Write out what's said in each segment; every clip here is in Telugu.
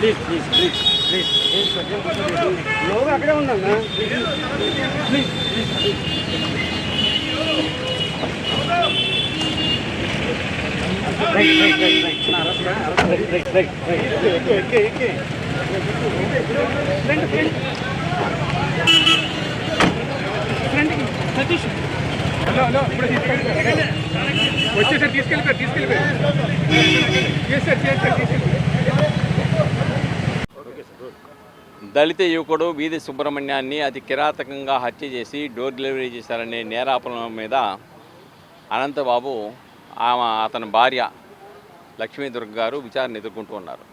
ప్లీజ్ ప్లీజ్ ప్లీజ్ ప్లీజ్ లోగా అక్కడే ఉందన్నా ప్లీజ్ ప్లీజ్ సతీష్ హలో ఇప్పుడు వచ్చేసారి తీసుకెళ్ళిపోయారు దళిత యువకుడు వీధి సుబ్రహ్మణ్యాన్ని అతి కిరాతకంగా హత్య చేసి డోర్ డెలివరీ చేశారనే నేరాపణ మీద అనంతబాబు అతని భార్య లక్ష్మీదుర్గ గారు విచారణ ఎదుర్కొంటూ ఉన్నారు.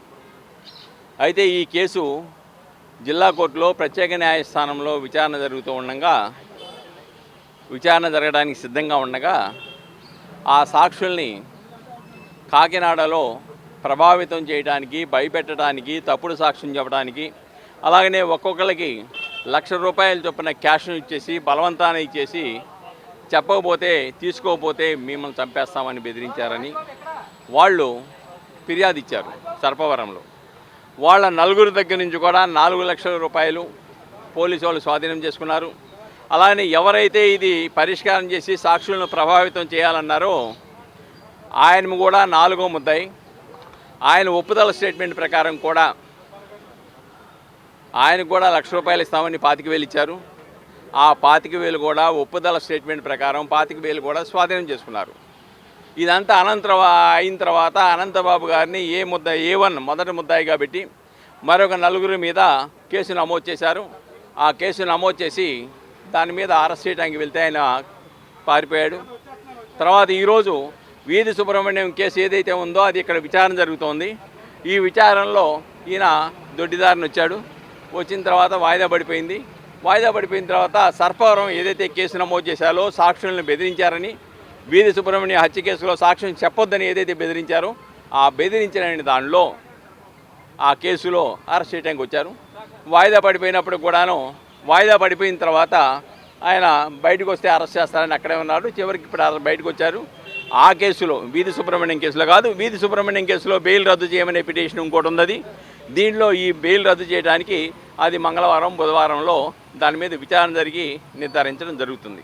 అయితే ఈ కేసు జిల్లా కోర్టులో ప్రత్యేక న్యాయస్థానంలో విచారణ జరుగుతూ ఉండగా జరగడానికి సిద్ధంగా ఉండగా ఆ సాక్షుల్ని కాకినాడలో ప్రభావితం చేయడానికి, భయపెట్టడానికి, తప్పుడు సాక్ష్యం చెప్పడానికి, అలాగనే ఒక్కొక్కరికి ₹1,00,000 చొప్పున క్యాష్ను ఇచ్చేసి బలవంతాన ఇచ్చేసి చెప్పకపోతే తీసుకోకపోతే మిమ్మల్ని చంపేస్తామని బెదిరించారని వాళ్ళు ఫిర్యాదు ఇచ్చారు సర్పవరంలో. వాళ్ళ నలుగురి దగ్గర నుంచి కూడా ₹4,00,000 పోలీసు వాళ్ళు స్వాధీనం చేసుకున్నారు. అలానే ఎవరైతే ఇది పరిష్కారం చేసి సాక్షులను ప్రభావితం చేయాలన్నారో ఆయన కూడా 4వ ముద్దాయి. ఆయన ఒప్పుదల స్టేట్మెంట్ ప్రకారం కూడా ఆయనకు కూడా ₹1,00,000 ఇస్తామని 25,000 ఇచ్చారు. ఆ 25,000 కూడా ఒప్పుదల స్టేట్మెంట్ ప్రకారం 25,000 కూడా స్వాధీనం చేసుకున్నారు. ఇదంతా అయిన తర్వాత అనంతబాబు గారిని A1 మొదటి ముద్దాయిగా పెట్టి మరొక 4 మీద కేసు నమోదు చేశారు. ఆ కేసు నమోదు చేసి దాని మీద అరెస్ట్ చేయడానికి వెళ్తే ఆయన పారిపోయాడు. తర్వాత ఈరోజు వీధి సుబ్రహ్మణ్యం కేసు ఏదైతే ఉందో అది ఇక్కడ విచారణ జరుగుతోంది. ఈ విచారణలో ఈయన దొడ్డిదారిని వచ్చాడు. వచ్చిన తర్వాత వాయిదా పడిపోయిన తర్వాత సర్పవరం ఏదైతే కేసు నమోదు చేశారో సాక్షులను బెదిరించారని, వీధి సుబ్రహ్మణ్యం హత్య కేసులో సాక్ష్యం చెప్పొద్దని ఏదైతే బెదిరించారో ఆ బెదిరించిన దానిలో ఆ కేసులో అరెస్ట్ చేయడానికి వచ్చారు. వాయిదా పడిపోయిన తర్వాత ఆయన బయటకు వస్తే అరెస్ట్ చేస్తారని అక్కడే ఉన్నాడు. చివరికి ఇప్పుడు బయటకు వచ్చారు. ఆ కేసులో వీధి సుబ్రహ్మణ్యం కేసులో కాదు, వీధి సుబ్రహ్మణ్యం కేసులో బెయిల్ రద్దు చేయమనే పిటిషన్ ఇంకోటి ఉన్నది. దీనిలో ఈ బెయిల్ రద్దు చేయడానికి అది మంగళవారం బుధవారంలో దాని మీద విచారణ జరిగి నిర్ధారించడం జరుగుతుంది.